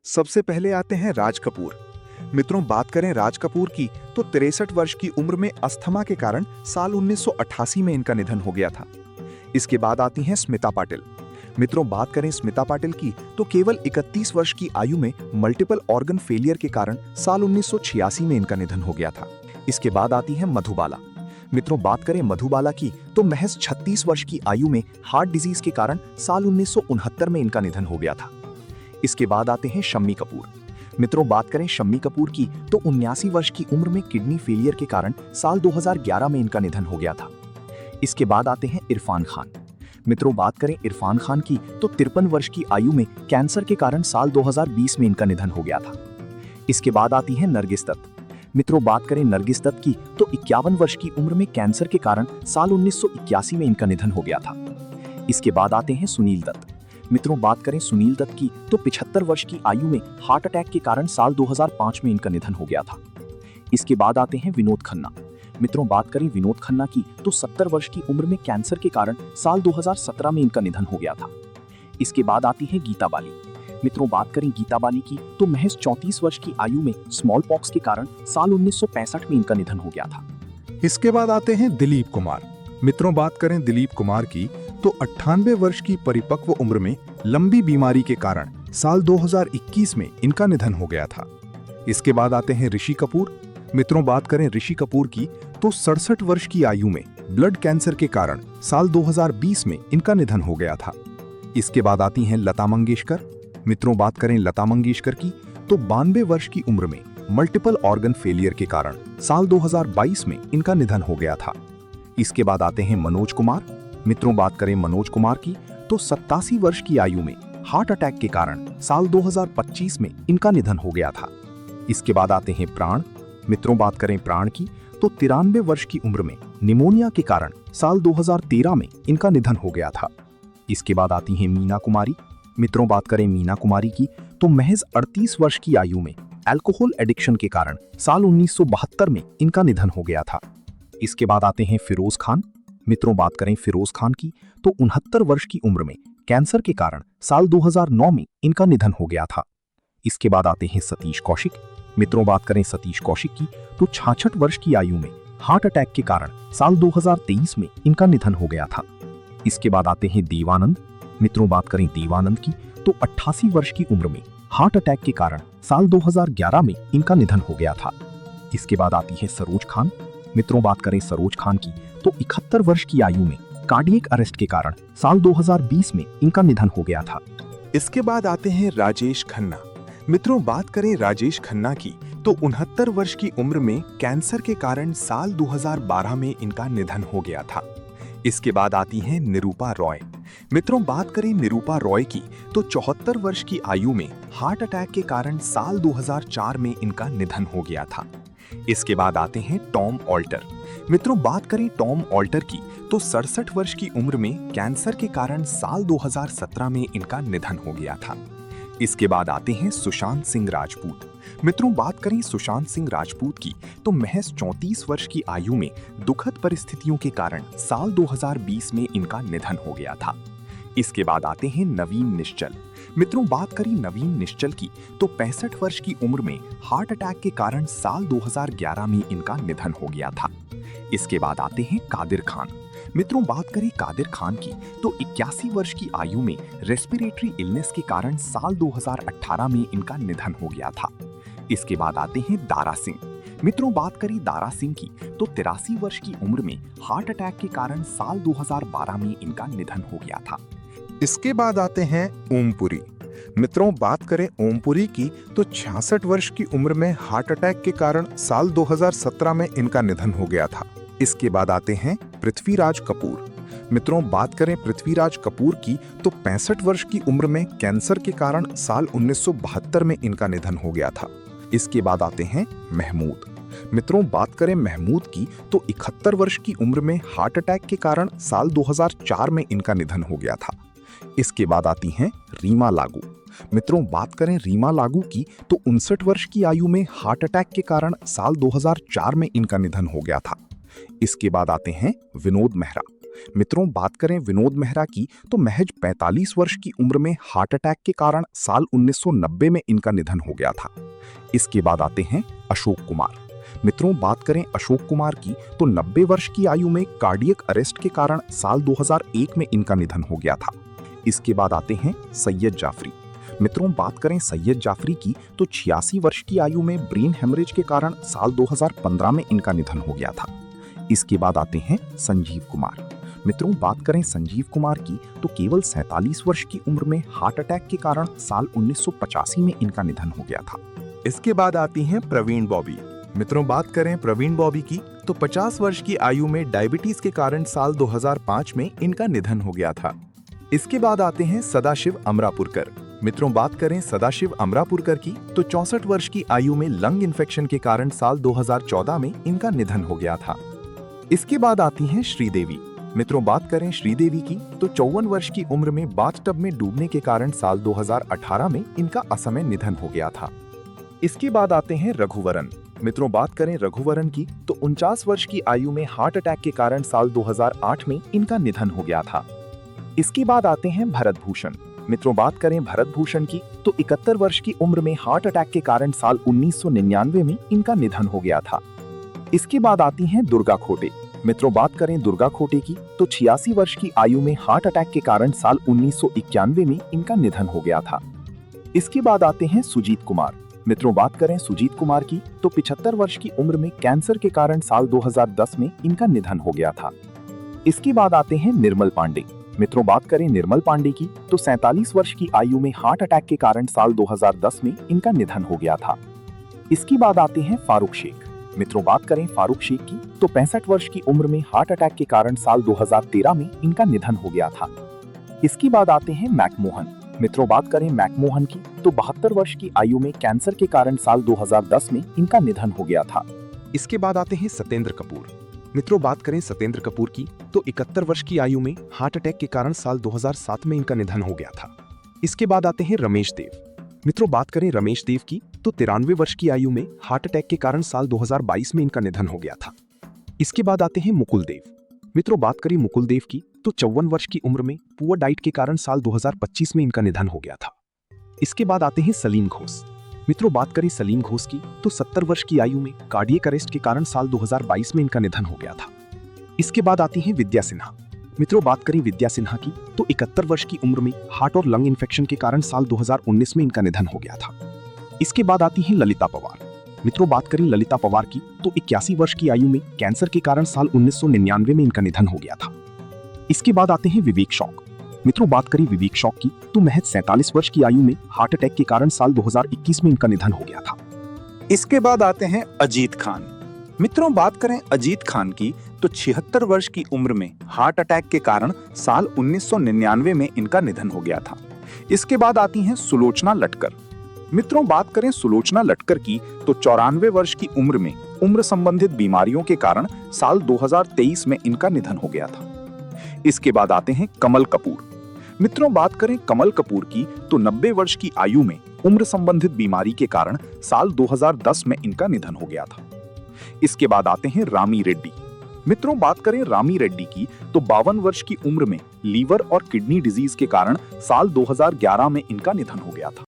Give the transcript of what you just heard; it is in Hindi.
सबसे पहले आते हैं राज कपूर। मित्रों, बात करें राज कपूर की तो 63 वर्ष की उम्र में अस्थमा के कारण साल 1988 में इनका निधन हो गया था। इसके बाद आती हैं स्मिता पाटिल। मित्रों, बात करें स्मिता पाटिल की तो केवल 31 वर्ष की आयु में मल्टीपल ऑर्गन फेलियर के कारण साल 1986 में इनका निधन हो गया था। इसके बाद आती है मधुबाला। मित्रों, बात करें मधुबाला की तो महज 36 वर्ष की आयु में हार्ट डिजीज के कारण साल 1969 में इनका निधन हो गया था। इसके बाद आते हैं शम्मी कपूर। मित्रों, बात करें शम्मी कपूर की तो 79 वर्ष की उम्र में किडनी फेलियर के कारण साल 2011 में इनका निधन हो गया था। इसके बाद आते हैं इरफान खान। मित्रों, बात करें इरफान खान की तो 53 वर्ष की आयु में कैंसर के कारण साल 2020 में इनका निधन हो गया था। इसके बाद आती है नरगिस दत्त। मित्रों, बात करें नरगिस दत्त की तो 51 वर्ष की उम्र में कैंसर के कारण साल 1981 में इनका निधन हो गया था। इसके बाद आते हैं सुनील दत्त। मित्रों, बात करें सुनील दत्त की तो 75 वर्ष की आयु में हार्ट अटैक के कारण साल 2005 में इनका निधन हो गया था। इसके बाद आते हैं विनोद खन्ना। मित्रों, बात करें विनोद खन्ना की तो 70 वर्ष की उम्र में कैंसर के कारण साल 2017 में इनका निधन हो गया था। इसके बाद आती है गीता बाली। मित्रों, बात करें गीता बाली की तो महज 34 वर्ष की आयु में स्मॉल पॉक्स के कारण साल 1965 में इनका निधन हो गया था। इसके बाद आते हैं दिलीप कुमार। मित्रों, बात करें दिलीप कुमार की तो 98 वर्ष की परिपक्व उम्र में लंबी बीमारी के कारण साल 2021 में इनका निधन हो गया था। इसके बाद आते हैं ऋषि कपूर। मित्रों, बात करें ऋषि कपूर की तो 67 वर्ष की आयु में ब्लड कैंसर के कारण साल 2020 में इनका निधन हो गया था। इसके बाद आती हैं लता मंगेशकर। मित्रों, बात करें लता मंगेशकर की तो 92 वर्ष की उम्र में मल्टीपल ऑर्गन फेलियर के कारण साल 2022 में इनका निधन हो गया था। इसके बाद आते हैं मनोज कुमार। मित्रों, बात करें मनोज कुमार की तो 87 वर्ष की आयु में हार्ट अटैक के कारण साल 2025 में इनका निधन हो गया था। इसके बाद आते हैं प्राण। मित्रों, बात करें प्राण की तो 93 वर्ष की उम्र में निमोनिया के कारण साल 2013 में इनका निधन हो गया था। इसके बाद आती हैं मीना कुमारी। मित्रों, बात करें मीना कुमारी की तो महज 38 वर्ष की आयु में अल्कोहल एडिक्शन के कारण साल 1972 में इनका निधन हो गया था। इसके बाद आते हैं फिरोज खान। मित्रों, बात करें फिरोज खान की तो 69 वर्ष की उम्र में कैंसर के कारण साल 2009 में इनका निधन हो गया था। इसके बाद आते हैं सतीश कौशिक। मित्रों, बात करें सतीश कौशिक की तो 66 वर्ष की आयु में हार्ट अटैक के कारण साल 2023 में इनका निधन हो गया था। इसके बाद आते हैं देवानंद। मित्रों, बात करें देवानंद की तो 88 वर्ष की उम्र में हार्ट अटैक के कारण साल 2011 में इनका निधन हो गया था। इसके बाद आती है सरोज खान। मित्रों, बात करें सरोज खान की तो 71 वर्ष की आयु में कार्डियक अरेस्ट के कारण साल 2020 में इनका निधन हो गया था। इसके बाद आते हैं राजेश खन्ना। मित्रों, बात करें राजेश खन्ना की तो 69 वर्ष की उम्र में कैंसर के कारण साल 2012 में इनका निधन हो गया था। इसके बाद आती हैं निरूपा रॉय। मित्रों, बात करें निरूपा रॉय की तो 74 वर्ष की आयु में हार्ट अटैक के कारण साल 2004 में इनका निधन हो गया था। इसके बाद आते हैं टॉम ऑल्टर। मित्रों, बात करें टॉम ऑल्टर की तो 67 वर्ष की उम्र में कैंसर के कारण साल 2017 में इनका निधन हो गया था। इसके बाद आते हैं सुशांत सिंह राजपूत। मित्रों, बात करें सुशांत सिंह राजपूत की तो महज 34 वर्ष की आयु में दुखद परिस्थितियों के कारण साल 2020 में इनका निधन हो गया था। इसके बाद आते हैं नवीन निश्चल। मित्रों, बात करें नवीन निश्चल की तो 65 वर्ष की उम्र में हार्ट अटैक के कारण साल 2011 में इनका निधन हो गया था। इसके बाद आते हैं कादिर खान। मित्रों, बात करें कादिर खान की तो 81 वर्ष की आयु में रेस्पिरेटरी इलनेस के कारण साल 2018 में इनका निधन हो गया था। इसके बाद आते हैं दारा सिंह। मित्रों, बात करें दारा सिंह की तो 83 वर्ष की उम्र में हार्ट अटैक के कारण साल 2012 में इनका निधन हो गया था। इसके बाद आते हैं ओमपुरी। मित्रों, बात करें ओमपुरी की तो 66 वर्ष की उम्र में हार्ट अटैक के कारण साल 2017 में इनका निधन हो गया था। इसके बाद आते हैं पृथ्वीराज कपूर। मित्रों, बात करें पृथ्वीराज कपूर की तो 65 वर्ष की उम्र में कैंसर के कारण साल 1972 में इनका निधन हो गया था। इसके बाद आते हैं महमूद। मित्रों, बात करें महमूद की तो 71 वर्ष की उम्र में हार्ट अटैक के कारण साल 2004 में इनका निधन हो गया था। इसके बाद आती हैं रीमा लागू। मित्रों, बात करें रीमा लागू की तो 59 वर्ष की आयु में हार्ट अटैक के कारण साल 2004 में इनका निधन हो गया था। इसके बाद आते हैं विनोद मेहरा। मित्रों, बात करें विनोद मेहरा की तो महज 45 वर्ष की उम्र में हार्ट अटैक के कारण साल 1990 में इनका निधन हो गया था। इसके बाद आते हैं अशोक कुमार। मित्रों, बात करें अशोक कुमार की तो 90 वर्ष की आयु में कार्डियक अरेस्ट के कारण साल 2001 में इनका निधन हो गया था। इसके बाद आते हैं सैयद जाफरी। मित्रों, बात करें सैयद जाफरी की तो 86 वर्ष की आयु में ब्रेन हेमरेज के कारण साल 2015 में इनका निधन हो गया था। इसके बाद आते हैं संजीव कुमार। मित्रों, बात करें संजीव कुमार की तो केवल 47 वर्ष की उम्र में हार्ट अटैक के कारण साल 1985 में इनका निधन हो गया था। इसके बाद आती हैं प्रवीण बॉबी। मित्रों, बात करें प्रवीण बॉबी की तो 50 वर्ष की आयु में डायबिटीज के कारण साल 2005 में इनका निधन हो गया था। इसके बाद आते हैं सदाशिव अमरापुरकर। मित्रों, बात करें सदाशिव अमरापुरकर की तो 64 वर्ष की आयु में लंग इन्फेक्शन के कारण साल 2014 में इनका निधन हो गया था। इसके बाद आती हैं श्रीदेवी। मित्रों, बात करें श्रीदेवी की तो 54 वर्ष की उम्र में बाथटब में डूबने के कारण साल 2018 में इनका असमय निधन हो गया था। इसके बाद आते हैं रघुवरन। मित्रों, बात करें रघुवरन की तो 49 वर्ष की आयु में हार्ट अटैक के कारण साल 2008 में इनका निधन हो गया था। इसके बाद आते हैं भरत भूषण। मित्रों, बात करें भरत भूषण की तो 71 वर्ष की उम्र में हार्ट अटैक के कारण साल 1999 में इनका निधन हो गया था। इसके बाद आती हैं दुर्गा खोटे। मित्रों, बात करें दुर्गा खोटे की तो 86 वर्ष की आयु में हार्ट अटैक के कारण साल 1991 में इनका निधन हो गया था। इसके बाद आते हैं सुजीत कुमार। मित्रों, बात करें सुजीत कुमार की तो 75 वर्ष की उम्र में कैंसर के कारण साल 2010 में इनका निधन हो गया था। इसके बाद आते हैं निर्मल पांडे। मित्रों, बात करें निर्मल पांडे की तो 47 वर्ष की आयु में हार्ट अटैक के कारण साल 2010 में इनका निधन हो गया था। इसके बाद आते हैं फारूक शेख। मित्रों, बात करें फारूक शेख की तो 65 वर्ष की उम्र में हार्ट अटैक के कारण साल 2013 में इनका निधन हो गया था। इसके बाद आते हैं मैकमोहन। मित्रों, बात करें मैकमोहन की तो 72 वर्ष की आयु में कैंसर के कारण साल 2010 में इनका निधन हो गया था। इसके बाद आते हैं सत्येंद्र कपूर। मित्रों, बात करें सत्येंद्र कपूर की तो 71 वर्ष की आयु में हार्ट अटैक के कारण साल 2007 में इनका निधन हो गया था। इसके बाद आते हैं रमेश देव। मित्रों, बात करें रमेश देव की तो 93 वर्ष की आयु में हार्ट अटैक के कारण साल 2022 में इनका निधन हो गया था। इसके बाद आते हैं मुकुल देव। मित्रों, बात करें मुकुल देव की तो 54 वर्ष की उम्र में पुअर डाइट के कारण साल 2025 में इनका निधन हो गया था। इसके बाद आते हैं सलीम घोष। मित्रों, बात करें सलीम घोष की तो 70 वर्ष की आयु में कार्डियक अरेस्ट के कारण साल 2022 में इनका निधन हो गया था। इसके बाद आती हैं विद्या सिन्हा। मित्रों, बात करें विद्या सिन्हा की तो 71 वर्ष की उम्र में हार्ट और लंग इन्फेक्शन के कारण साल 2019 में इनका निधन हो गया था। इसके बाद आती हैं ललिता पवार। मित्रों, बात करें ललिता पवार की तो 81 वर्ष की आयु में कैंसर के कारण साल 1999 में इनका निधन हो गया था। इसके बाद आते हैं विवेक शौक। मित्रों, बात करें विवेक शौक की तो महज 47 वर्ष की आयु में हार्ट अटैक के कारण साल 2021 में इनका निधन हो गया था। इसके बाद आते हैं अजीत खान। मित्रों, बात करें अजीत खान की तो 76 वर्ष की उम्र में हार्ट अटैक के कारण साल 1999 में इनका निधन हो गया था। इसके बाद आती हैं सुलोचना लटकर। मित्रों, बात करें सुलोचना लटकर की तो 94 वर्ष की उम्र में उम्र संबंधित बीमारियों के कारण साल 2023 में इनका निधन हो गया था। इसके बाद आते हैं कमल कपूर। मित्रों, बात करें कमल कपूर की तो 90 वर्ष की आयु में उम्र संबंधित बीमारी के कारण साल 2010 में इनका निधन हो गया था। इसके बाद आते हैं रामी रेड्डी। मित्रों, बात करें रामी रेड्डी की तो 52 वर्ष की उम्र में लीवर और किडनी डिजीज के कारण साल 2011 में इनका निधन हो गया था।